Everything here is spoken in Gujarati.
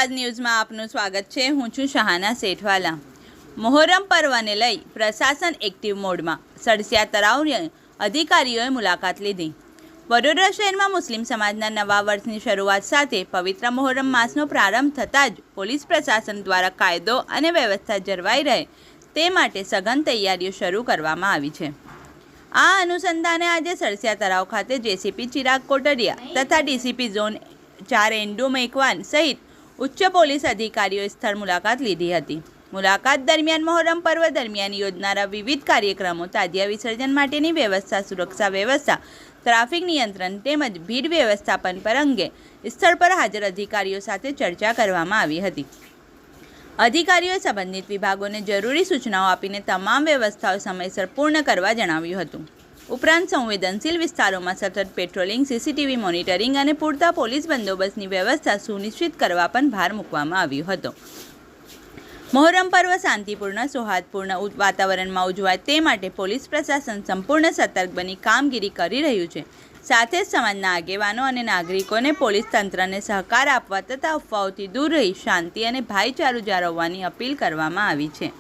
અમદાવાદ ન્યૂઝમાં આપનું સ્વાગત છે। હું છું શહાના સેઠવાલા। મોહરમ પર્વને લઈ પ્રશાસન એક્ટિવ મોડમાં। સળસિયા તળાવની અધિકારીઓએ મુલાકાત લીધી। વડોદરા શહેરમાં મુસ્લિમ સમાજના નવા વર્ષની શરૂઆત સાથે પવિત્ર મોહરમ માસનો પ્રારંભ થતાં જ પોલીસ પ્રશાસન દ્વારા કાયદો અને વ્યવસ્થા જળવાઈ રહે તે માટે સઘન તૈયારીઓ શરૂ કરવામાં આવી છે। આ અનુસંધાને આજે સળસિયા તળાવ ખાતે જેસીપી ચિરાગ કોટડિયા તથા ડીસીપી ઝોન 4 એન્ડુ મેકવાન સહિત ઉચ્ચ પોલીસ અધિકારીઓએ સ્થળ મુલાકાત લીધી હતી। મુલાકાત દરમિયાન મોહરમ પર્વ દરમિયાન યોજનારા વિવિધ કાર્યક્રમો, તાજિયા વિસર્જન માટેની વ્યવસ્થા, સુરક્ષા વ્યવસ્થા, ટ્રાફિક નિયંત્રણ તેમજ ભીડ વ્યવસ્થાપન પર અંગે સ્થળ પર હાજર અધિકારીઓ સાથે ચર્ચા કરવામાં આવી હતી। અધિકારીઓએ સંબંધિત વિભાગોને જરૂરી સૂચનાઓ આપીને તમામ વ્યવસ્થાઓ સમયસર પૂર્ણ કરવા જણાવ્યું હતું। ઉપરાંત સંવેદનશીલ વિસ્તારોમાં સતત પેટ્રોલિંગ, સીસીટીવી મોનિટરિંગ અને પૂરતા પોલીસ બંદોબસ્તની વ્યવસ્થા સુનિશ્ચિત કરવા પણ ભાર મૂકવામાં આવ્યો હતો। મોહરમ પર્વ શાંતિપૂર્ણ, સૌહાર્દપૂર્ણ વાતાવરણમાં ઉજવાય તે માટે પોલીસ પ્રશાસન સંપૂર્ણ સતર્ક બની કામગીરી કરી રહ્યું છે। સાથે જ સમાજના આગેવાનો અને નાગરિકોને પોલીસ તંત્રને સહકાર આપવા તથા અફવાઓથી દૂર રહી શાંતિ અને ભાઈચારો જાળવવાની અપીલ કરવામાં આવી છે।